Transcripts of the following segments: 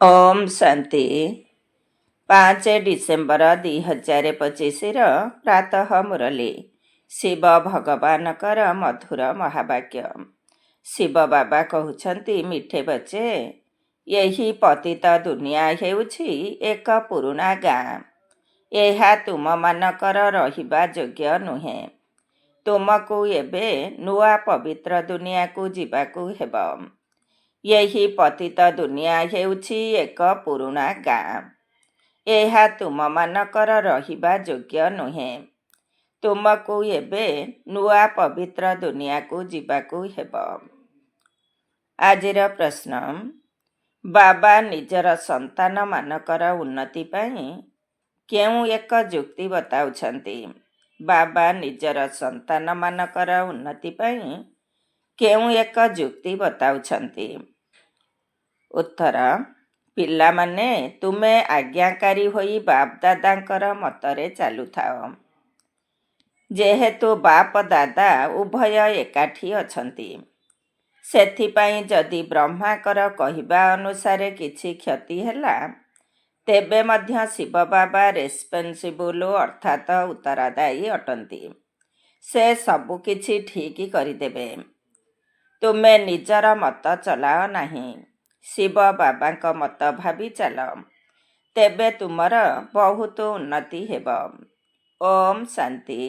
ଓମ୍ ଶାନ୍ତି। 5 December 2025 ପ୍ରାତଃ ମୁରଲୀ। ଶିବ ଭଗବାନଙ୍କର ମଧୁର ମହାବାକ୍ୟ। ଶିବ ବାବା କହୁଛନ୍ତି, ମିଠେ ବଚେ, ଏହି ପତିତ ଦୁନିଆ ହେଉଛି ଏକ ପୁରୁଣା ଗାଁ। ଏହା ତୁମମାନଙ୍କର ରହିବା ଯୋଗ୍ୟ ନୁହେଁ। ତୁମକୁ ଏବେ ନୂଆ ପବିତ୍ର ଦୁନିଆକୁ ଯିବାକୁ ହେବ। ଏହି ପତିତ ଦୁନିଆ ହେଉଛି ଏକ ପୁରୁଣା ଗାଁ। ଏହା ତୁମମାନଙ୍କର ରହିବା ଯୋଗ୍ୟ ନୁହେଁ। ତୁମକୁ ଏବେ ନୂଆ ପବିତ୍ର ଦୁନିଆକୁ ଯିବାକୁ ହେବ। ଆଜିର ପ୍ରଶ୍ନ, ବାବା ନିଜର ସନ୍ତାନମାନଙ୍କର ଉନ୍ନତି ପାଇଁ କେଉଁ ଏକ ଯୁକ୍ତି ବତାଉଛନ୍ତି? ବାବା ନିଜର ସନ୍ତାନମାନଙ୍କର ଉନ୍ନତି ପାଇଁ କେଉଁ ଏକ ଯୁକ୍ତି ବତାଉଛନ୍ତି? ଉତ୍ତର, ପିଲାମାନେ, ତୁମେ ଆଜ୍ଞାକାରୀ ହୋଇ ବାପ ଦାଦାଙ୍କର ମତରେ ଚାଲୁଥାଅ। ଯେହେତୁ ବାପ ଦାଦା ଉଭୟ ଏକାଠି ଅଛନ୍ତି, ସେଥିପାଇଁ ଯଦି ବ୍ରହ୍ମାଙ୍କର କହିବା ଅନୁସାରେ କିଛି କ୍ଷତି ହେଲା, ତେବେ ମଧ୍ୟ ଶିବ ବାବା ରେସ୍ପନ୍ସିବୁଲ ଅର୍ଥାତ୍ ଉତ୍ତରଦାୟୀ ଅଟନ୍ତି। ସେ ସବୁ କିଛି ଠିକ୍ କରିଦେବେ। ତୁମେ ନିଜର ମତ ଚଲାଅ ନାହିଁ, ଶିବ ବାବାଙ୍କ ମତ ଭାବି ଚାଲ। ତେବେ ତୁମର ବହୁତ ଉନ୍ନତି ହେବ। ଓମ୍ ଶାନ୍ତି।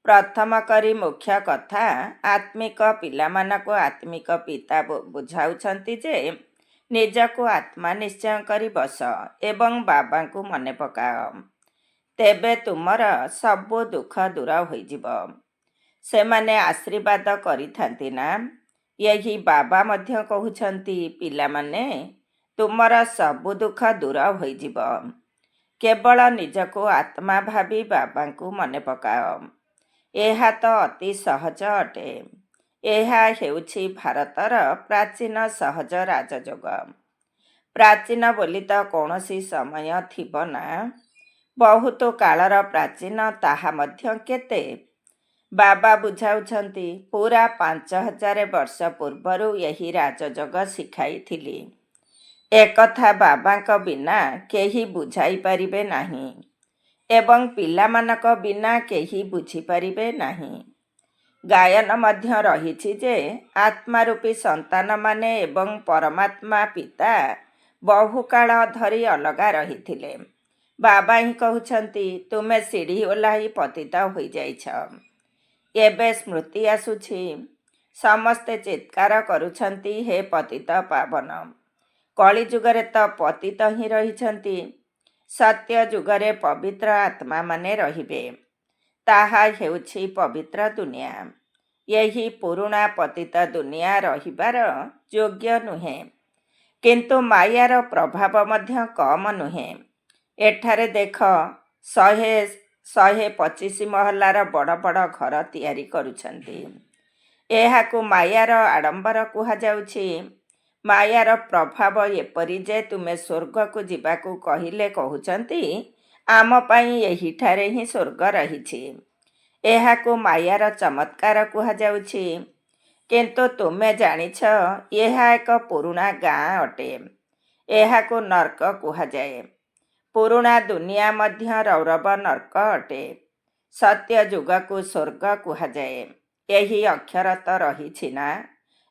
ପ୍ରଥମ କରି ମୁଖ୍ୟ କଥା, ଆତ୍ମିକ ପିଲାମାନଙ୍କୁ ଆତ୍ମିକ ପିତା ବୁଝାଉଛନ୍ତି ଯେ ନିଜକୁ ଆତ୍ମା ନିଶ୍ଚୟ କରି ବସ ଏବଂ ବାବାଙ୍କୁ ମନେ ପକାଅ। ତେବେ ତୁମର ସବୁ ଦୁଃଖ ଦୂର ହୋଇଯିବ। ସେମାନେ ଆଶୀର୍ବାଦ କରିଥାନ୍ତି ନା? ଏହି ବାବା ମଧ୍ୟ କହୁଛନ୍ତି, ପିଲାମାନେ, ତୁମର ସବୁ ଦୁଃଖ ଦୂର ହୋଇଯିବ। କେବଳ ନିଜକୁ ଆତ୍ମା ଭାବି ବାବାଙ୍କୁ ମନେ ପକାଅ। ଏହା ତ ଅତି ସହଜ ଅଟେ। ଏହା ହେଉଛି ଭାରତର ପ୍ରାଚୀନ ସହଜ ରାଜଯୋଗ। ପ୍ରାଚୀନ ବୋଲି ତ କୌଣସି ସମୟ ଥିବ ନା? ବହୁତ କାଳର ପ୍ରାଚୀନ, ତାହା ମଧ୍ୟ କେତେ? ବାବା ବୁଝାଉଛନ୍ତି, ପୁରା 5000 ବର୍ଷ ପୂର୍ବରୁ ଏହି ରାଜଯୋଗ ଶିଖାଇଥିଲି। ଏକଥା ବାବାଙ୍କ ବିନା କେହି ବୁଝାଇ ପାରିବେ ନାହିଁ ଏବଂ ପିଲାମାନଙ୍କ ବିନା କେହି ବୁଝିପାରିବେ ନାହିଁ। ଗାୟନ ମଧ୍ୟ ରହିଛି ଯେ ଆତ୍ମାରୂପୀ ସନ୍ତାନମାନେ ଏବଂ ପରମାତ୍ମା ପିତା ବହୁକାଳ ଧରି ଅଲଗା ରହିଥିଲେ। ବାବା ହିଁ କହୁଛନ୍ତି, ତୁମେ ସିଢ଼ି ଓହ୍ଲାଇ ପତିତ ହୋଇଯାଇଛ। ଏବେ ସ୍ମୃତି ଆସୁଛି। ସମସ୍ତେ ଚିତ୍କାର କରୁଛନ୍ତି, ହେ ପତିତ ପାବନ। କଳିଯୁଗରେ ତ ପତିତ ହିଁ ରହିଛନ୍ତି। ସତ୍ୟ ଯୁଗରେ ପବିତ୍ର ଆତ୍ମାମାନେ ରହିବେ। ତାହା ହେଉଛି ପବିତ୍ର ଦୁନିଆ। ଏହି ପୁରୁଣା ପତିତ ଦୁନିଆ ରହିବାର ଯୋଗ୍ୟ ନୁହେଁ। କିନ୍ତୁ ମାୟାର ପ୍ରଭାବ ମଧ୍ୟ କମ୍ ନୁହେଁ। ଏଠାରେ ଦେଖ, 125 ମହଲାର ବଡ଼ ବଡ଼ ଘର ତିଆରି କରୁଛନ୍ତି। ଏହାକୁ ମାୟାର ଆଡ଼ମ୍ବର କୁହାଯାଉଛି। ମାୟାର ପ୍ରଭାବ ଏପରି ଯେ ତୁମେ ସ୍ୱର୍ଗକୁ ଯିବାକୁ କହିଲେ କହୁଛନ୍ତି, ଆମ ପାଇଁ ଏହିଠାରେ ହିଁ ସ୍ୱର୍ଗ ରହିଛି। ଏହାକୁ ମାୟାର ଚମତ୍କାର କୁହାଯାଉଛି। କିନ୍ତୁ ତୁମେ ଜାଣିଛ, ଏହା ଏକ ପୁରୁଣା ଗାଁ ଅଟେ। ଏହାକୁ ନର୍କ କୁହାଯାଏ। ପୁରୁଣା ଦୁନିଆ ମଧ୍ୟ ରୌରବ ନର୍କ ଅଟେ। ସତ୍ୟ ଯୁଗକୁ ସ୍ୱର୍ଗ କୁହାଯାଏ। ଏହି ଅକ୍ଷର ତ ରହିଛି ନା?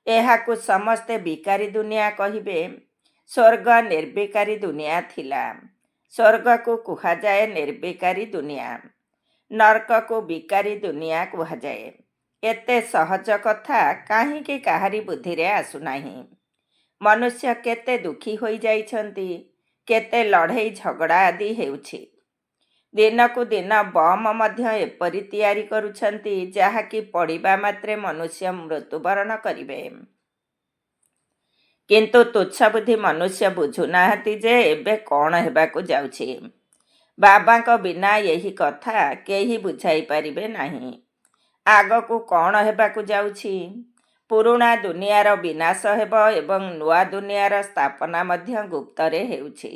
ଏହାକୁ ସମସ୍ତେ ବିକାରୀ ଦୁନିଆ କହିବେ। ସ୍ୱର୍ଗ ନିର୍ବିକାରୀ ଦୁନିଆ ଥିଲା। ସ୍ୱର୍ଗକୁ କୁହାଯାଏ ନିର୍ବିକାରୀ ଦୁନିଆ। ନର୍କକୁ ବିକାରୀ ଦୁନିଆ କୁହାଯାଏ। ଏତେ ସହଜ କଥା କାହିଁକି କାହାରି ବୁଦ୍ଧିରେ ଆସୁନାହିଁ? ମନୁଷ୍ୟ କେତେ ଦୁଃଖୀ ହୋଇଯାଇଛନ୍ତି। କେତେ ଲଢ଼େଇ ଝଗଡ଼ା ଆଦି ହେଉଛି। ଦିନକୁ ଦିନ ବମ୍ ମଧ୍ୟ ଏପରି ତିଆରି କରୁଛନ୍ତି, ଯାହାକି ପଡ଼ିବା ମାତ୍ରେ ମନୁଷ୍ୟ ମୃତ୍ୟୁବରଣ କରିବେ। କିନ୍ତୁ ତୁଚ୍ଛବୁଦ୍ଧି ମନୁଷ୍ୟ ବୁଝୁନାହାନ୍ତି ଯେ ଏବେ କ'ଣ ହେବାକୁ ଯାଉଛି। ବାବାଙ୍କ ବିନା ଏହି କଥା କେହି ବୁଝାଇ ପାରିବେ ନାହିଁ। ଆଗକୁ କ'ଣ ହେବାକୁ ଯାଉଛି? ପୁରୁଣା ଦୁନିଆର ବିନାଶ ହେବ ଏବଂ ନୂଆ ଦୁନିଆର ସ୍ଥାପନା ମଧ୍ୟ ଗୁପ୍ତରେ ହେଉଛି।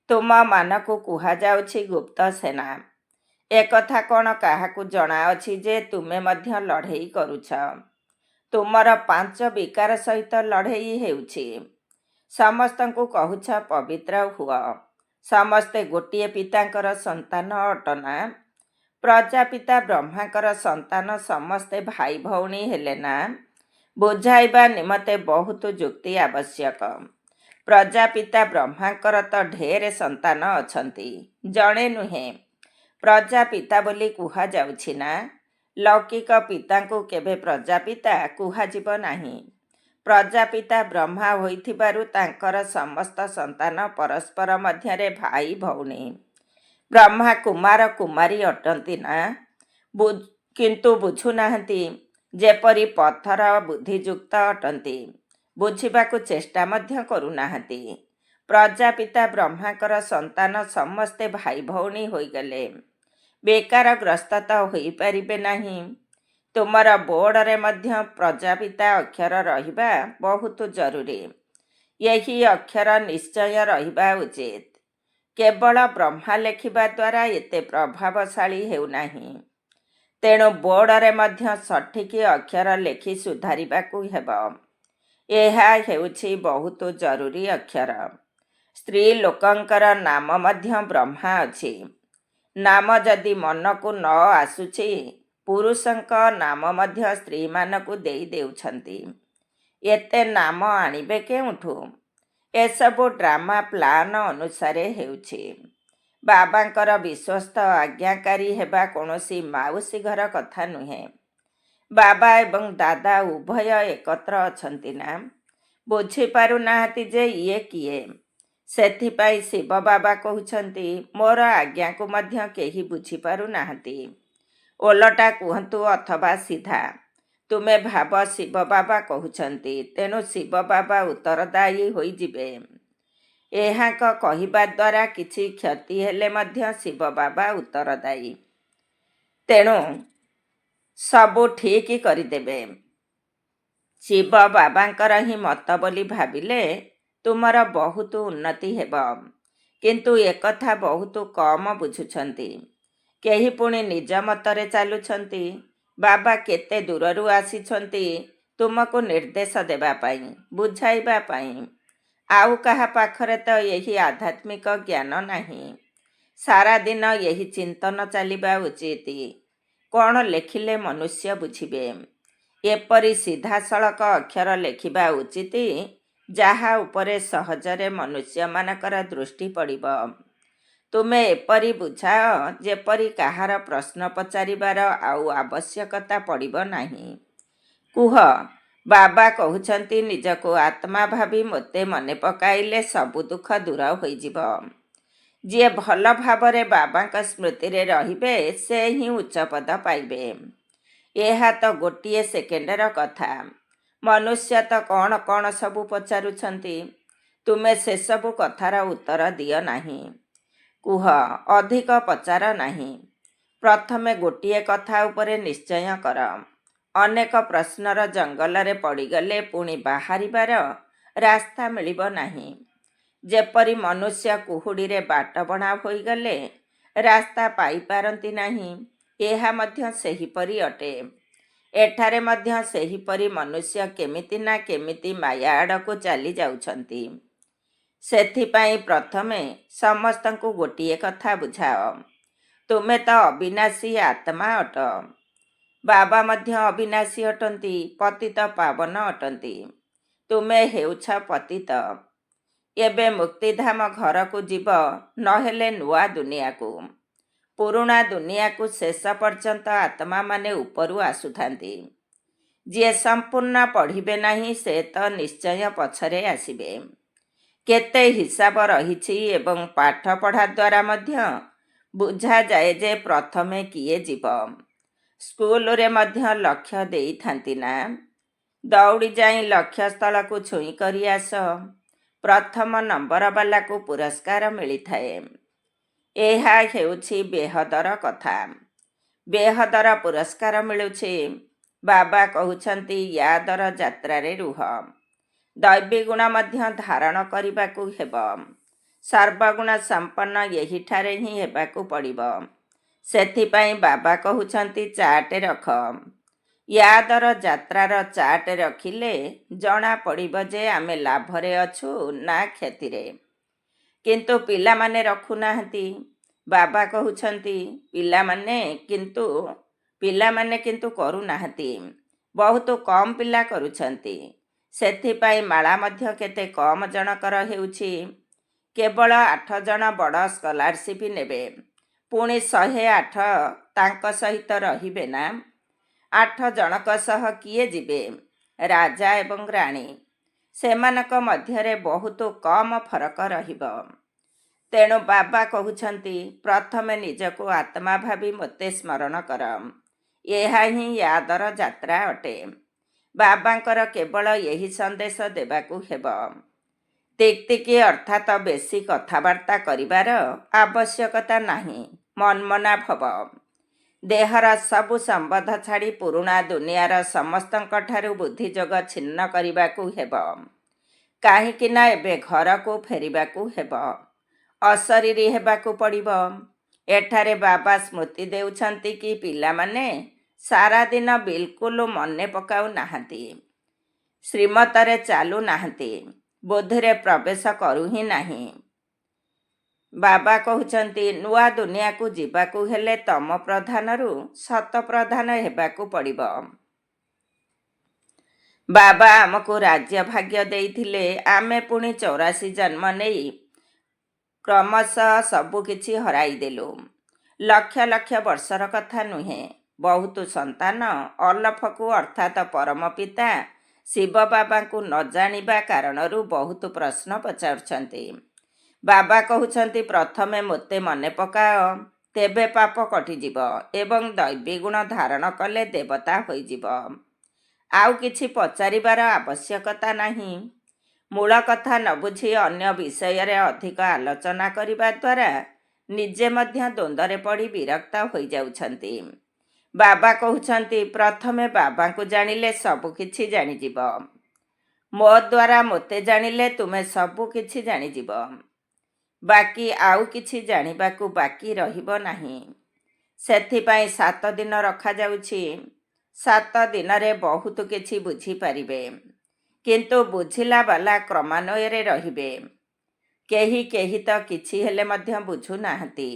ତୁମମାନଙ୍କୁ କୁହାଯାଉଛି ଗୁପ୍ତ ସେନା। ଏକଥା କ'ଣ କାହାକୁ ଜଣାଅଛି ଯେ ତୁମେ ମଧ୍ୟ ଲଢ଼େଇ କରୁଛ? ତୁମର 5 ବିକାର ସହିତ ଲଢ଼େଇ ହେଉଛି। ସମସ୍ତଙ୍କୁ କହୁଛ ପବିତ୍ର ହୁଅ। ସମସ୍ତେ ଗୋଟିଏ ପିତାଙ୍କର ସନ୍ତାନ ଅଟନା? ପ୍ରଜାପିତା ବ୍ରହ୍ମାଙ୍କର ସନ୍ତାନ ସମସ୍ତେ ଭାଇ ଭଉଣୀ ହେଲେ ନା? ବୁଝାଇବା ନିମନ୍ତେ ବହୁତ ଯୁକ୍ତି ଆବଶ୍ୟକ। ପ୍ରଜାପିତା ବ୍ରହ୍ମାଙ୍କର ତ ଢେର ସନ୍ତାନ ଅଛନ୍ତି, ଜଣେ ନୁହେଁ। ପ୍ରଜାପିତା ବୋଲି କୁହାଯାଉଛି ନା? ଲୌକିକ ପିତାଙ୍କୁ କେବେ ପ୍ରଜାପିତା କୁହାଯିବ ନାହିଁ। ପ୍ରଜାପିତା ବ୍ରହ୍ମା ହୋଇଥିବାରୁ ତାଙ୍କର ସମସ୍ତ ସନ୍ତାନ ପରସ୍ପର ମଧ୍ୟରେ ଭାଇ ଭଉଣୀ। ବ୍ରହ୍ମା କୁମାର କୁମାରୀ ଅଟନ୍ତି ନା? କିନ୍ତୁ ବୁଝୁନାହାନ୍ତି। ଯେପରି ପଥର ବୁଦ୍ଧିଯୁକ୍ତ ଅଟନ୍ତି, ବୁଝିବାକୁ ଚେଷ୍ଟା ମଧ୍ୟ କରୁନାହାନ୍ତି। ପ୍ରଜାପିତା ବ୍ରହ୍ମାଙ୍କର ସନ୍ତାନ ସମସ୍ତେ ଭାଇ ଭଉଣୀ ହୋଇଗଲେ ବେକାରଗ୍ରସ୍ତ ତ ହୋଇପାରିବେ ନାହିଁ। ତୁମର ବୋର୍ଡ଼ରେ ମଧ୍ୟ ପ୍ରଜାପିତା ଅକ୍ଷର ରହିବା ବହୁତ ଜରୁରୀ। ଏହି ଅକ୍ଷର ନିଶ୍ଚୟ ରହିବା ଉଚିତ। କେବଳ ବ୍ରହ୍ମା ଲେଖିବା ଦ୍ୱାରା ଏତେ ପ୍ରଭାବଶାଳୀ ହେଉନାହିଁ। ତେଣୁ ବୋର୍ଡ଼ରେ ମଧ୍ୟ ସଠିକ୍ ଅକ୍ଷର ଲେଖି ସୁଧାରିବାକୁ ହେବ। ଏହା ହେଉଛି ବହୁତ ଜରୁରୀ ଅକ୍ଷର। ସ୍ତ୍ରୀ ଲୋକଙ୍କର ନାମ ମଧ୍ୟ ବ୍ରହ୍ମା ଅଛି। ନାମ ଯଦି ମନକୁ ନ ଆସୁଛି, ପୁରୁଷଙ୍କ ନାମ ମଧ୍ୟ ସ୍ତ୍ରୀମାନଙ୍କୁ ଦେଇ ଦେଉଛନ୍ତି। ଏତେ ନାମ ଆଣିବେ କେଉଁଠୁ? ଏସବୁ ଡ୍ରାମା ପ୍ଲାନ ଅନୁସାରେ ହେଉଛି। ବାବାଙ୍କର ବିଶ୍ୱସ୍ତ ଆଜ୍ଞାକାରୀ ହେବା କୌଣସି ମାଉସୀ ଘର କଥା ନୁହେଁ। ବାବା ଏବଂ ଦାଦା ଉଭୟ ଏକତ୍ର ଅଛନ୍ତି ନା? ବୁଝିପାରୁନାହାନ୍ତି ଯେ ଇଏ କିଏ। ସେଥିପାଇଁ ଶିବ ବାବା କହୁଛନ୍ତି, ମୋର ଆଜ୍ଞାକୁ ମଧ୍ୟ କେହି ବୁଝିପାରୁନାହାନ୍ତି। ଓଲଟା କୁହନ୍ତୁ ଅଥବା ସିଧା, ତୁମେ ଭାବ ଶିବ ବାବା କହୁଛନ୍ତି, ତେଣୁ ଶିବ ବାବା ଉତ୍ତରଦାୟୀ ହୋଇଯିବେ। ଏହାଙ୍କ କହିବା ଦ୍ୱାରା କିଛି କ୍ଷତି ହେଲେ ମଧ୍ୟ ଶିବ ବାବା ଉତ୍ତରଦାୟୀ। ତେଣୁ ସବୁ ଠିକ୍ କରିଦେବେ। ଶିବ ବାବାଙ୍କର ହିଁ ମତ ବୋଲି ଭାବିଲେ ତୁମର ବହୁତ ଉନ୍ନତି ହେବ। କିନ୍ତୁ ଏକଥା ବହୁତ କମ ବୁଝୁଛନ୍ତି। କେହି ପୁଣି ନିଜ ମତରେ ଚାଲୁଛନ୍ତି। ବାବା କେତେ ଦୂରରୁ ଆସିଛନ୍ତି ତୁମକୁ ନିର୍ଦ୍ଦେଶ ଦେବା ପାଇଁ, ବୁଝାଇବା ପାଇଁ। ଆଉ କାହା ପାଖରେ ତ ଏହି ଆଧ୍ୟାତ୍ମିକ ଜ୍ଞାନ ନାହିଁ। ସାରାଦିନ ଏହି ଚିନ୍ତନ ଚାଲିବା ଉଚିତ। କ'ଣ ଲେଖିଲେ ମନୁଷ୍ୟ ବୁଝିବେ? ଏପରି ସିଧାସଳଖ ଅକ୍ଷର ଲେଖିବା ଉଚିତ ଯାହା ଉପରେ ସହଜରେ ମନୁଷ୍ୟମାନଙ୍କର ଦୃଷ୍ଟି ପଡ଼ିବ। ତୁମେ ଏପରି ବୁଝାଅ ଯେପରି କାହାର ପ୍ରଶ୍ନ ପଚାରିବାର ଆଉ ଆବଶ୍ୟକତା ପଡ଼ିବ ନାହିଁ। କୁହ, ବାବା କହୁଛନ୍ତି ନିଜକୁ ଆତ୍ମା ଭାବି ମୋତେ ମନେ ପକାଇଲେ ସବୁ ଦୁଃଖ ଦୂର ହୋଇଯିବ। ଯିଏ ଭଲ ଭାବରେ ବାବାଙ୍କ ସ୍ମୃତିରେ ରହିବେ ସେ ହିଁ ଉଚ୍ଚପଦ ପାଇବେ। ଏହା ତ ଗୋଟିଏ ସେକେଣ୍ଡର କଥା। ମନୁଷ୍ୟ ତ କ'ଣ କ'ଣ ସବୁ ପଚାରୁଛନ୍ତି। ତୁମେ ସେସବୁ କଥାର ଉତ୍ତର ଦିଅ ନାହିଁ। କୁହ, ଅଧିକ ପଚାର ନାହିଁ। ପ୍ରଥମେ ଗୋଟିଏ କଥା ଉପରେ ନିଶ୍ଚୟ କର। ଅନେକ ପ୍ରଶ୍ନର ଜଙ୍ଗଲରେ ପଡ଼ିଗଲେ ପୁଣି ବାହାରିବାର ରାସ୍ତା ମିଳିବ ନାହିଁ। ଯେପରି ମନୁଷ୍ୟ କୁହୁଡ଼ିରେ ବାଟବଣା ହୋଇଗଲେ ରାସ୍ତା ପାଇପାରନ୍ତି ନାହିଁ, ଏହା ମଧ୍ୟ ସେହିପରି ଅଟେ। ଏଠାରେ ମଧ୍ୟ ସେହିପରି ମନୁଷ୍ୟ କେମିତି ନା କେମିତି ମାୟା ଆଡ଼କୁ ଚାଲି ଯାଉଛନ୍ତି। ସେଥିପାଇଁ ପ୍ରଥମେ ସମସ୍ତଙ୍କୁ ଗୋଟିଏ କଥା ବୁଝାଅ। ତୁମେ ତ ଅବିନାଶୀ ଆତ୍ମା ଅଟ। ବାବା ମଧ୍ୟ ଅବିନାଶୀ ଅଟନ୍ତି, ପତିତ ପାବନ ଅଟନ୍ତି। ତୁମେ ହେଉଛ ପତିତ। ଏବେ ମୁକ୍ତିଧାମ ଘରକୁ ଯିବ, ନହେଲେ ନୂଆ ଦୁନିଆକୁ। ପୁରୁଣା ଦୁନିଆକୁ ଶେଷ ପର୍ଯ୍ୟନ୍ତ ଆତ୍ମାମାନେ ଉପରୁ ଆସୁଥାନ୍ତି। ଯିଏ ସମ୍ପୂର୍ଣ୍ଣ ପଢ଼ିବେ ନାହିଁ ସେ ତ ନିଶ୍ଚୟ ପଛରେ ଆସିବେ। କେତେ ହିସାବ ରହିଛି ଏବଂ ପାଠ ପଢ଼ା ଦ୍ୱାରା ମଧ୍ୟ ବୁଝାଯାଏ ଯେ ପ୍ରଥମେ କିଏ ଯିବ। ସ୍କୁଲରେ ମଧ୍ୟ ଲକ୍ଷ୍ୟ ଦେଇଥାନ୍ତି ନା? ଦୌଡ଼ି ଯାଇ ଲକ୍ଷ୍ୟସ୍ଥଳକୁ ଛୁଇଁ କରି ଆସ। ପ୍ରଥମ ନମ୍ବରବାଲାକୁ ପୁରସ୍କାର ମିଳିଥାଏ। ଏହା ହେଉଛି ବେହଦର କଥା। ବେହଦର ପୁରସ୍କାର ମିଳୁଛି। ବାବା କହୁଛନ୍ତି ୟାଦର ଯାତ୍ରାରେ ରୁହ। ଦୈବୀ ଗୁଣ ମଧ୍ୟ ଧାରଣ କରିବାକୁ ହେବ। ସର୍ବଗୁଣ ସମ୍ପନ୍ନ ଏହିଠାରେ ହିଁ ହେବାକୁ ପଡ଼ିବ। ସେଥିପାଇଁ ବାବା କହୁଛନ୍ତି ଚାର୍ଟ ରଖ। ୟାଦର ଯାତ୍ରାର ଚାର୍ଟ ରଖିଲେ ଜଣା ପଡ଼ିବ ଯେ ଆମେ ଲାଭରେ ଅଛୁ ନା କ୍ଷତିରେ। କିନ୍ତୁ ପିଲାମାନେ ରଖୁନାହାନ୍ତି। ବାବା କହୁଛନ୍ତି ପିଲାମାନେ କିନ୍ତୁ କରୁନାହାନ୍ତି। ବହୁତ କମ୍ ପିଲା କରୁଛନ୍ତି। ସେଥିପାଇଁ ମାଳା ମଧ୍ୟ କେତେ କମ୍ ଜଣକର ହେଉଛି। କେବଳ 8 ଜଣ ବଡ଼ ସ୍କଲାରସିପ୍ ନେବେ। ପୁଣି 108 ତାଙ୍କ ସହିତ ରହିବେ ନା? 8 ଜଣକ ସହ କିଏ ଯିବେ? ରାଜା ଏବଂ ରାଣୀ। ସେମାନଙ୍କ ମଧ୍ୟରେ ବହୁତ କମ୍ ଫରକ ରହିବ। ତେଣୁ ବାବା କହୁଛନ୍ତି ପ୍ରଥମେ ନିଜକୁ ଆତ୍ମା ଭାବି ମୋତେ ସ୍ମରଣ କର। ଏହା ହିଁ ୟାଦର ଯାତ୍ରା ଅଟେ। ବାବାଙ୍କର କେବଳ ଏହି ସନ୍ଦେଶ ଦେବାକୁ ହେବ। ତିକ୍ତିକି ଅର୍ଥାତ୍ ବେଶୀ କଥାବାର୍ତ୍ତା କରିବାର ଆବଶ୍ୟକତା ନାହିଁ। ମନ୍ମନା ଭବ। ଦେହର ସବୁ ସମ୍ବନ୍ଧ ଛାଡ଼ି ପୁରୁଣା ଦୁନିଆର ସମସ୍ତଙ୍କଠାରୁ ବୁଦ୍ଧିଯୋଗ ଛିନ୍ନ କରିବାକୁ ହେବ। କାହିଁକିନା ଏବେ ଘରକୁ ଫେରିବାକୁ ହେବ। ଅଶରୀରୀ ହେବାକୁ ପଡ଼ିବ। ଏଠାରେ ବାବା ସ୍ମୃତି ଦେଉଛନ୍ତି କି ପିଲାମାନେ ସାରାଦିନ ବିଲକୁଲ ମନେ ପକାଉ ନାହାନ୍ତି। ଶ୍ରୀମତରେ ଚାଲୁ ନାହାନ୍ତି। ବୁଦ୍ଧିରେ ପ୍ରବେଶ କରୁ ହିଁ ନାହିଁ। ବାବା କହୁଛନ୍ତି ନୂଆ ଦୁନିଆକୁ ଯିବାକୁ ହେଲେ ତମ ପ୍ରଧାନରୁ ସତ ପ୍ରଧାନ ହେବାକୁ ପଡ଼ିବ। ବାବା ଆମକୁ ରାଜ୍ୟ ଭାଗ୍ୟ ଦେଇଥିଲେ। ଆମେ ପୁଣି 84 ଜନ୍ମ ନେଇ କ୍ରମଶଃ ସବୁ କିଛି ହରାଇଦେଲୁ। ଲକ୍ଷ ଲକ୍ଷ ବର୍ଷର କଥା ନୁହେଁ। ବହୁତ ସନ୍ତାନ ଅଲଫକୁ ଅର୍ଥାତ୍ ପରମ ପିତା ଶିବ ବାବାଙ୍କୁ ନ ଜାଣିବା କାରଣରୁ ବହୁତ ପ୍ରଶ୍ନ ପଚାରୁଛନ୍ତି। ବାବା କହୁଛନ୍ତି ପ୍ରଥମେ ମୋତେ ମନେ ପକାଅ, ତେବେ ପାପ କଟିଯିବ ଏବଂ ଦୈବୀ ଗୁଣ ଧାରଣ କଲେ ଦେବତା ହୋଇଯିବ। ଆଉ କିଛି ପଚାରିବାର ଆବଶ୍ୟକତା ନାହିଁ। ମୂଳ କଥା ନ ବୁଝି ଅନ୍ୟ ବିଷୟରେ ଅଧିକ ଆଲୋଚନା କରିବା ଦ୍ୱାରା ନିଜେ ମଧ୍ୟ ଦ୍ୱନ୍ଦ୍ୱରେ ପଡ଼ି ବିରକ୍ତ ହୋଇଯାଉଛନ୍ତି। ବାବା କହୁଛନ୍ତି ପ୍ରଥମେ ବାବାଙ୍କୁ ଜାଣିଲେ ସବୁ କିଛି ଜାଣିଯିବ। ମୋ ଦ୍ୱାରା ମୋତେ ଜାଣିଲେ ତୁମେ ସବୁ କିଛି ଜାଣିଯିବ। ବାକି ଆଉ କିଛି ଜାଣିବାକୁ ବାକି ରହିବ ନାହିଁ। ସେଥିପାଇଁ 7 ଦିନ ରଖାଯାଉଛି। 7 ଦିନରେ ବହୁତ କିଛି ବୁଝିପାରିବେ। କିନ୍ତୁ ବୁଝିଲା ବାଲା କ୍ରମାନ୍ୱୟରେ ରହିବେ। କେହି ତ କିଛି ହେଲେ ମଧ୍ୟ ବୁଝୁନାହାନ୍ତି।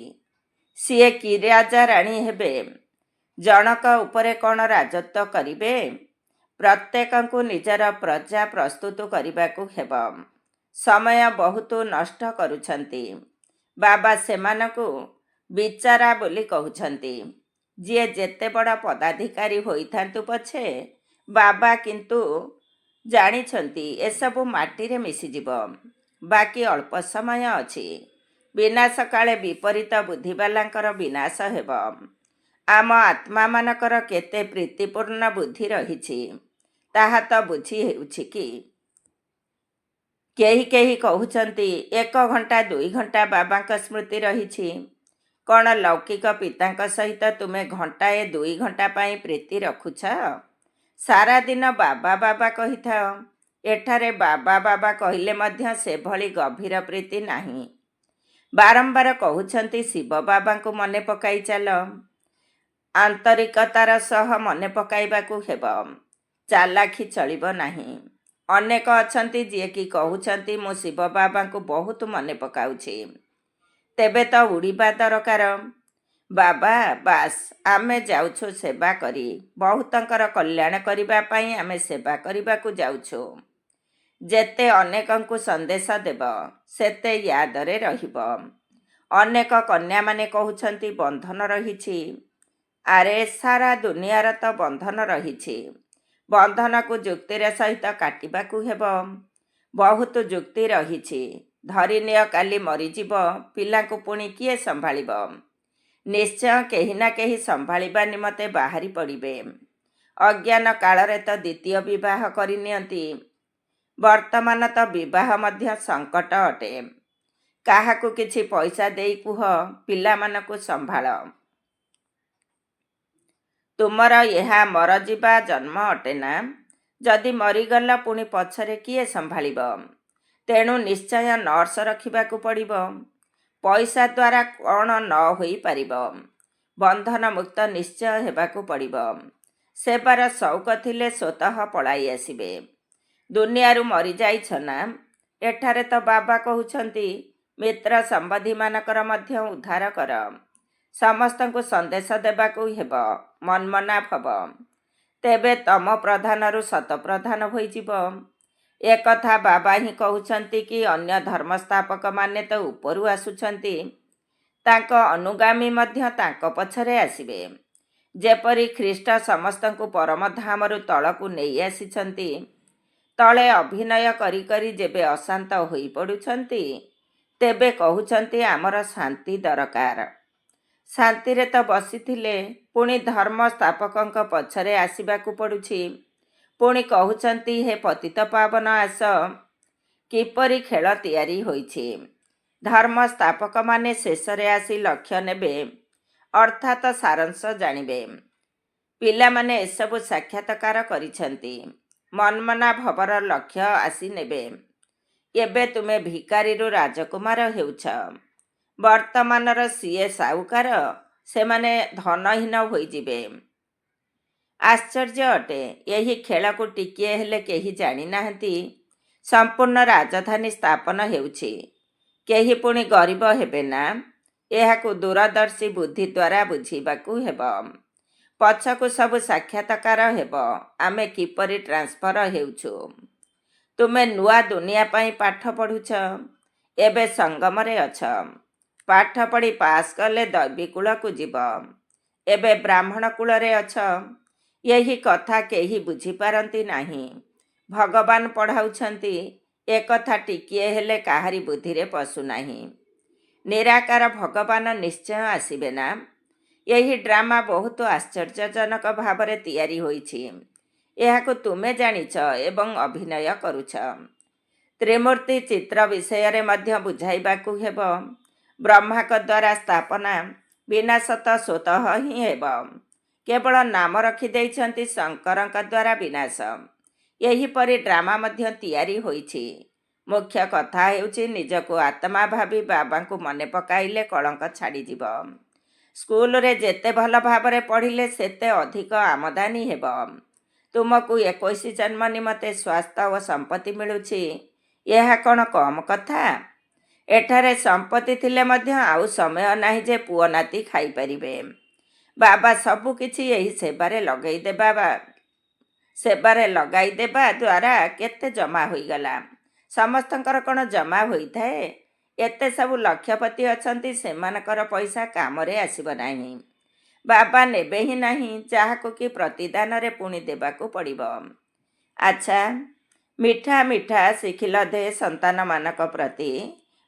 ସିଏ କି ରାଜା ରାଣୀ ହେବେ? ଜଣକ ଉପରେ କ'ଣ ରାଜତ୍ୱ କରିବେ? ପ୍ରତ୍ୟେକଙ୍କୁ ନିଜର ପ୍ରଜା ପ୍ରସ୍ତୁତ କରିବାକୁ ହେବ। ସମୟ ବହୁତ ନଷ୍ଟ କରୁଛନ୍ତି। ବାବା ସେମାନଙ୍କୁ ବିଚାରା ବୋଲି କହୁଛନ୍ତି। ଯିଏ ଯେତେ ବଡ଼ ପଦାଧିକାରୀ ହୋଇଥାନ୍ତୁ ପଛେ ବାବା କିନ୍ତୁ ଜାଣିଛନ୍ତି ଏସବୁ ମାଟିରେ ମିଶିଯିବ। ବାକି ଅଳ୍ପ ସମୟ ଅଛି। ବିନାଶ କାଳେ ବିପରୀତ ବୁଦ୍ଧିବାଲାଙ୍କର ବିନାଶ ହେବ। ଆମ ଆତ୍ମାମାନଙ୍କର କେତେ ପ୍ରୀତିପୂର୍ଣ୍ଣ ବୁଦ୍ଧି ରହିଛି ତାହା ତ ବୁଝି ହେଉଛି କି? କେହି କହୁଛନ୍ତି 1 ଘଣ୍ଟା 2 ଘଣ୍ଟା ବାବାଙ୍କ ସ୍ମୃତି ରହିଛି। କ'ଣ ଲୌକିକ ପିତାଙ୍କ ସହିତ ତୁମେ ଘଣ୍ଟାଏ 2 ଘଣ୍ଟା ପାଇଁ ପ୍ରୀତି ରଖୁଛ? ସାରାଦିନ ବାବା ବାବା କହିଥାଅ। ଏଠାରେ ବାବା ବାବା କହିଲେ ମଧ୍ୟ ସେଭଳି ଗଭୀର ପ୍ରୀତି ନାହିଁ। ବାରମ୍ବାର କହୁଛନ୍ତି ଶିବ ବାବାଙ୍କୁ ମନେ ପକାଇ ଚାଲ। ଆନ୍ତରିକତାର ସହ ମନେ ପକାଇବାକୁ ହେବ। ଚାଲାଖି ଚଳିବ ନାହିଁ। ଅନେକ ଅଛନ୍ତି ଯିଏକି କହୁଛନ୍ତି ମୁଁ ଶିବ ବାବାଙ୍କୁ ବହୁତ ମନେ ପକାଉଛି। ତେବେ ତ ଉଡ଼ିବା ଦରକାର। ବାବା ବାସ୍ ଆମେ ଯାଉଛୁ ସେବା କରି। ବହୁତଙ୍କର କଲ୍ୟାଣ କରିବା ପାଇଁ ଆମେ ସେବା କରିବାକୁ ଯାଉଛୁ। ଯେତେ ଅନେକଙ୍କୁ ସନ୍ଦେଶ ଦେବ ସେତେ ୟାଦରେ ରହିବ। ଅନେକ କନ୍ୟାମାନେ କହୁଛନ୍ତି ବନ୍ଧନ ରହିଛି। ଆରେ ସାରା ଦୁନିଆର ତ ବନ୍ଧନ ରହିଛି। ବନ୍ଧନକୁ ଯୁକ୍ତିର ସହିତ କାଟିବାକୁ ହେବ। ବହୁତ ଯୁକ୍ତି ରହିଛି। ଧରିନିଅ କାଲି ମରିଯିବ, ପିଲାଙ୍କୁ ପୁଣି କିଏ ସମ୍ଭାଳିବ? ନିଶ୍ଚୟ କେହି ନା କେହି ସମ୍ଭାଳିବା ନିମନ୍ତେ ବାହାରି ପଡ଼ିବେ। ଅଜ୍ଞାନ କାଳରେ ତ ଦ୍ୱିତୀୟ ବିବାହ କରିନିଅନ୍ତି। ବର୍ତ୍ତମାନ ତ ବିବାହ ମଧ୍ୟ ସଙ୍କଟ ଅଟେ। କାହାକୁ କିଛି ପଇସା ଦେଇ କୁହ ପିଲାମାନଙ୍କୁ ସମ୍ଭାଳ। ତୁମର ଏହା ମରଯିବା ଜନ୍ମ ଅଟେ ନା? ଯଦି ମରିଗଲ ପୁଣି ପଛରେ କିଏ ସମ୍ଭାଳିବ? ତେଣୁ ନିଶ୍ଚୟ ନର୍ସ ରଖିବାକୁ ପଡ଼ିବ। ପଇସା ଦ୍ୱାରା କ'ଣ ନ ହୋଇପାରିବ? ବନ୍ଧନ ମୁକ୍ତ ନିଶ୍ଚୟ ହେବାକୁ ପଡ଼ିବ। ସେବାର ସଉକ ଥିଲେ ସ୍ୱତଃ ପଳାଇ ଆସିବେ। ଦୁନିଆରୁ ମରିଯାଇଛ ନା? ଏଠାରେ ତ ବାବା କହୁଛନ୍ତି ମିତ୍ର ସମ୍ବନ୍ଧୀମାନଙ୍କର ମଧ୍ୟ ଉଦ୍ଧାର କର। ସମସ୍ତଙ୍କୁ ସନ୍ଦେଶ ଦେବାକୁ ହେବ, ମନ୍ମନା ଭବ। ତେବେ ତମ ପ୍ରଧାନରୁ ଶତପ୍ରଧାନ ହୋଇଯିବ। ଏକଥା ବାବା ହିଁ କହୁଛନ୍ତି କି ଅନ୍ୟ ଧର୍ମସ୍ଥାପକମାନେ ତ ଉପରୁ ଆସୁଛନ୍ତି, ତାଙ୍କ ଅନୁଗାମୀ ମଧ୍ୟ ତାଙ୍କ ପଛରେ ଆସିବେ। ଯେପରି ଖ୍ରୀଷ୍ଟ ସମସ୍ତଙ୍କୁ ପରମଧାମରୁ ତଳକୁ ନେଇ ଆସିଛନ୍ତି, ତଳେ ଅଭିନୟ କରି କରି ଯେବେ ଅଶାନ୍ତ ହୋଇପଡ଼ୁଛନ୍ତି, ତେବେ କହୁଛନ୍ତି ଆମର ଶାନ୍ତି ଦରକାର। ଶାନ୍ତିରେ ତ ବସିଥିଲେ ପୁଣି ଧର୍ମ ସ୍ଥାପକଙ୍କ ପଛରେ ଆସିବାକୁ ପଡ଼ୁଛି। ପୁଣି କହୁଛନ୍ତି ହେ ପତିତପାବନ ଆସ। କିପରି ଖେଳ ତିଆରି ହୋଇଛି। ଧର୍ମ ସ୍ଥାପକମାନେ ଶେଷରେ ଆସି ଲକ୍ଷ୍ୟ ନେବେ, ଅର୍ଥାତ୍ ସାରାଂଶ ଜାଣିବେ। ପିଲାମାନେ ଏସବୁ ସାକ୍ଷାତକାର କରିଛନ୍ତି। ମନ୍ମନା ଭବର ଲକ୍ଷ୍ୟ ଆସି ନେବେ। ଏବେ ତୁମେ ଭିକାରୀରୁ ରାଜକୁମାର ହେଉଛ। ବର୍ତ୍ତମାନର ସିଏ ସାଉକାର, ସେମାନେ ଧନହୀନ ହୋଇଯିବେ। ଆଶ୍ଚର୍ଯ୍ୟ ଅଟେ, ଏହି ଖେଳକୁ ଟିକିଏ ହେଲେ କେହି ଜାଣିନାହାନ୍ତି। ସମ୍ପୂର୍ଣ୍ଣ ରାଜଧାନୀ ସ୍ଥାପନ ହେଉଛି। କେହି ପୁଣି ଗରିବ ହେବେ ନା? ଏହାକୁ ଦୂରଦର୍ଶୀ ବୁଦ୍ଧି ଦ୍ୱାରା ବୁଝିବାକୁ ହେବ। ପଛକୁ ସବୁ ସାକ୍ଷାତକାର ହେବ, ଆମେ କିପରି ଟ୍ରାନ୍ସଫର ହେଉଛୁ। ତୁମେ ନୂଆ ଦୁନିଆ ପାଇଁ ପାଠ ପଢ଼ୁଛ। ଏବେ ସଙ୍ଗମରେ ଅଛ। ପାଠ ପଢ଼ି ପାସ୍ କଲେ ଦୈବୀ କୂଳକୁ ଯିବ। ଏବେ ବ୍ରାହ୍ମଣ କୂଳରେ ଅଛ। ଏହି କଥା କେହି ବୁଝିପାରନ୍ତି ନାହିଁ। ଭଗବାନ ପଢ଼ାଉଛନ୍ତି, ଏକଥା ଟିକିଏ ହେଲେ କାହାରି ବୁଦ୍ଧିରେ ପଶୁନାହିଁ। ନିରାକାର ଭଗବାନ ନିଶ୍ଚୟ ଆସିବେ ନା? ଏହି ଡ୍ରାମା ବହୁତ ଆଶ୍ଚର୍ଯ୍ୟଜନକ ଭାବରେ ତିଆରି ହୋଇଛି। ଏହାକୁ ତୁମେ ଜାଣିଛ ଏବଂ ଅଭିନୟ କରୁଛ। ତ୍ରିମୂର୍ତ୍ତି ଚିତ୍ର ବିଷୟରେ ମଧ୍ୟ ବୁଝାଇବାକୁ ହେବ। ବ୍ରହ୍ମାଙ୍କ ଦ୍ୱାରା ସ୍ଥାପନା, ବିନାଶ ତ ସ୍ୱତଃ ହିଁ ହେବ। କେବଳ ନାମ ରଖିଦେଇଛନ୍ତି ଶଙ୍କରଙ୍କ ଦ୍ୱାରା ବିନାଶ। ଏହିପରି ଡ୍ରାମା ମଧ୍ୟ ତିଆରି ହୋଇଛି। ମୁଖ୍ୟ କଥା ହେଉଛି ନିଜକୁ ଆତ୍ମା ଭାବି ବାବାଙ୍କୁ ମନେ ପକାଇଲେ କଳଙ୍କ ଛାଡ଼ିଯିବ। ସ୍କୁଲରେ ଯେତେ ଭଲ ଭାବରେ ପଢ଼ିଲେ ସେତେ ଅଧିକ ଆମଦାନୀ ହେବ। ତୁମକୁ 21 ଜନ୍ମ ନିମନ୍ତେ ସ୍ୱାସ୍ଥ୍ୟ ଓ ସମ୍ପତ୍ତି ମିଳୁଛି। ଏହା କ'ଣ କମ୍ କଥା? ଏଠାରେ ସମ୍ପତ୍ତି ଥିଲେ ମଧ୍ୟ ଆଉ ସମୟ ନାହିଁ ଯେ ପୁଅ ନାତି ଖାଇପାରିବେ। ବାବା ସବୁକିଛି ଏହି ସେବାରେ ଲଗାଇଦେବା ଦ୍ୱାରା କେତେ ଜମା ହୋଇଗଲା। ସମସ୍ତଙ୍କର କ'ଣ ଜମା ହୋଇଥାଏ? ଏତେ ସବୁ ଲକ୍ଷପତି ଅଛନ୍ତି, ସେମାନଙ୍କର ପଇସା କାମରେ ଆସିବ ନାହିଁ। ବାବା ନେବେ ହିଁ ନାହିଁ, ଯାହାକୁ କି ପ୍ରତିଦାନରେ ପୁଣି ଦେବାକୁ ପଡ଼ିବ। ଆଚ୍ଛା, ମିଠା ମିଠା ଶିଖିଲ ଦେ ସନ୍ତାନମାନଙ୍କ ପ୍ରତି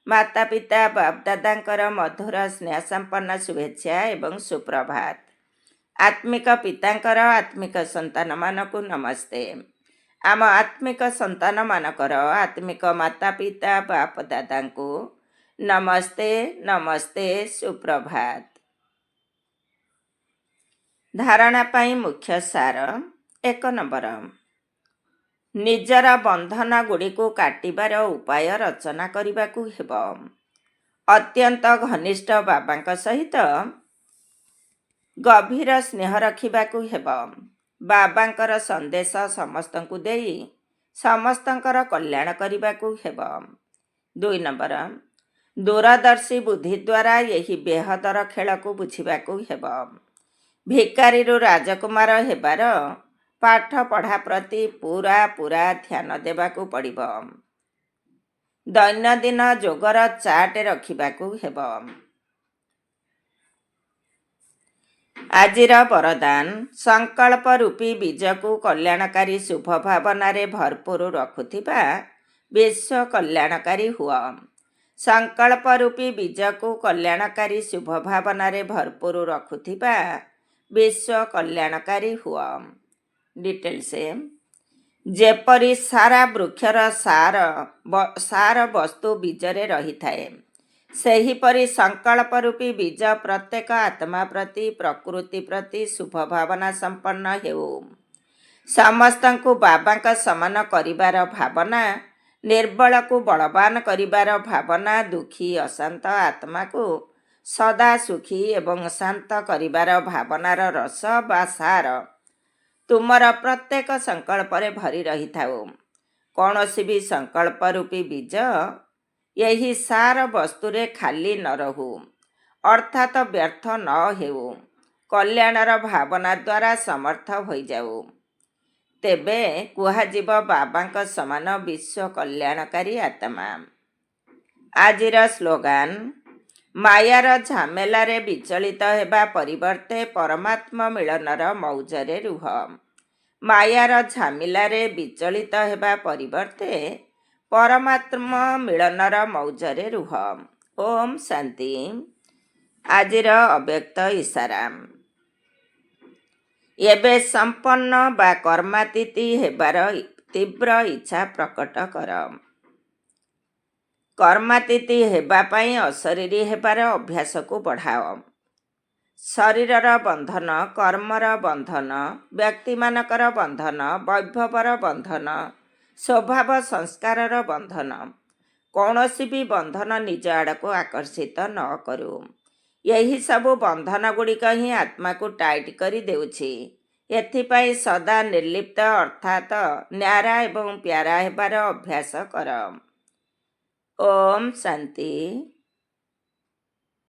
ମାତା ପିତା ବାପଦାଦାଙ୍କର ମଧୁର ସ୍ନେହସମ୍ପନ୍ନ ଶୁଭେଚ୍ଛା ଏବଂ ସୁପ୍ରଭାତ। ଆତ୍ମିକ ପିତାଙ୍କର ଆତ୍ମିକ ସନ୍ତାନମାନଙ୍କୁ ନମସ୍ତେ। ଆମ ଆତ୍ମିକ ସନ୍ତାନମାନଙ୍କର ଆତ୍ମିକ ମାତା ପିତା ବାପଦାଦାଙ୍କୁ ନମସ୍ତେ ନମସ୍ତେ, ସୁପ୍ରଭାତ। ଧାରଣା ପାଇଁ ମୁଖ୍ୟ ସାର। 1 ନମ୍ବର, ନିଜର ବନ୍ଧନ ଗୁଡ଼ିକୁ କାଟିବାର ଉପାୟ ରଚନା କରିବାକୁ ହେବ। ଅତ୍ୟନ୍ତ ଘନିଷ୍ଠ ବାବାଙ୍କ ସହିତ ଗଭୀର ସ୍ନେହ ରଖିବାକୁ ହେବ। ବାବାଙ୍କର ସନ୍ଦେଶ ସମସ୍ତଙ୍କୁ ଦେଇ ସମସ୍ତଙ୍କର କଲ୍ୟାଣ କରିବାକୁ ହେବ। 2 ନମ୍ବର, ଦୂରଦର୍ଶୀ ବୁଦ୍ଧି ଦ୍ୱାରା ଏହି ବେହଦର ଖେଳକୁ ବୁଝିବାକୁ ହେବ। ଭିକାରୀରୁ ରାଜକୁମାର ହେବାର ପାଠ ପଢ଼ା ପ୍ରତି ପୂରା ଧ୍ୟାନ ଦେବାକୁ ପଡ଼ିବ। ଦୈନନ୍ଦିନ ଯୋଗର ଚାର୍ଟ ରଖିବାକୁ ହେବ। ଆଜିର ବରଦାନ, ସଂକଳ୍ପ ରୂପୀ ବୀଜକୁ କଲ୍ୟାଣକାରୀ ଶୁଭ ଭାବନାରେ ଭରପୁର ରଖୁଥିବା ବିଶ୍ୱ କଲ୍ୟାଣକାରୀ ହୁଅ। ସଂକଳ୍ପ ରୂପୀ ବୀଜକୁ କଲ୍ୟାଣକାରୀ ଶୁଭ ଭାବନାରେ ଭରପୁର ରଖୁଥିବା ବିଶ୍ୱ କଲ୍ୟାଣକାରୀ ହୁଅ। ଡିଟେଲ୍ସ, ଯେପରି ସାରା ବୃକ୍ଷର ସାର ବସ୍ତୁ ବୀଜରେ ରହିଥାଏ, ସେହିପରି ସଂକଳ୍ପ ରୂପୀ ବୀଜ ପ୍ରତ୍ୟେକ ଆତ୍ମା ପ୍ରତି, ପ୍ରକୃତି ପ୍ରତି ଶୁଭ ଭାବନା ସମ୍ପନ୍ନ ହେଉ। ସମସ୍ତଙ୍କୁ ବାବାଙ୍କ ସମାନ କରିବାର ଭାବନା, ନିର୍ବଳକୁ ବଳବାନ କରିବାର ଭାବନା, ଦୁଃଖୀ ଅଶାନ୍ତ ଆତ୍ମାକୁ ସଦା ସୁଖୀ ଏବଂ ଶାନ୍ତ କରିବାର ଭାବନାର ରସ ବା ସାର ତୁମର ପ୍ରତ୍ୟେକ ସଂକଳ୍ପରେ ଭରି ରହିଥାଉ। କୌଣସି ବି ସଂକଳ୍ପ ରୂପୀ ବୀଜ ଏହି ସାର ବସ୍ତୁରେ ଖାଲି ନ ରହୁ, ଅର୍ଥାତ୍ ବ୍ୟର୍ଥ ନ ହେଉ, କଲ୍ୟାଣର ଭାବନା ଦ୍ୱାରା ସମର୍ଥ ହୋଇଯାଉ। ତେବେ କୁହାଯିବ ବାବାଙ୍କ ସମାନ ବିଶ୍ୱ କଲ୍ୟାଣକାରୀ ଆତ୍ମା। ଆଜିର ସ୍ଲୋଗାନ, ମାୟାର ଝାମେଲାରେ ବିଚଳିତ ହେବା ପରିବର୍ତ୍ତେ ପରମାତ୍ମା ମିଳନର ମୌଜରେ ରୁହ। ମାୟାର ଝାମେଲାରେ ବିଚଳିତ ହେବା ପରିବର୍ତ୍ତେ ପରମାତ୍ମା ମିଳନର ମୌଜରେ ରୁହ। ଓମ୍ ଶାନ୍ତି। ଆଜିର ଅବ୍ୟକ୍ତ ଇସାରା। ଏବେ ସମ୍ପନ୍ନ ବା କର୍ମାତୀତି ହେବାର ତୀବ୍ର ଇଚ୍ଛା ପ୍ରକଟ କର। କର୍ମାତୀତି ହେବା ପାଇଁ ଅଶରୀରୀ ହେବାର ଅଭ୍ୟାସକୁ ବଢ଼ାଅ। ଶରୀରର ବନ୍ଧନ, କର୍ମର ବନ୍ଧନ, ବ୍ୟକ୍ତିମାନଙ୍କର ବନ୍ଧନ, ବୈଭବର ବନ୍ଧନ, ସ୍ୱଭାବ ସଂସ୍କାରର ବନ୍ଧନ, କୌଣସି ବି ବନ୍ଧନ ନିଜ ଆଡ଼କୁ ଆକର୍ଷିତ ନ କରୁ। ଏହି ସବୁ ବନ୍ଧନ ଗୁଡ଼ିକ ହିଁ ଆତ୍ମାକୁ ଟାଇଟ୍ କରି ଦେଉଛି। ଏଥିପାଇଁ ସଦା ନିର୍ଲିପ୍ତ ଅର୍ଥାତ୍ ନ୍ୟାରା ଏବଂ ପ୍ୟାରା ହେବାର ଅଭ୍ୟାସ କର। ଓମ୍ ଶାନ୍ତି।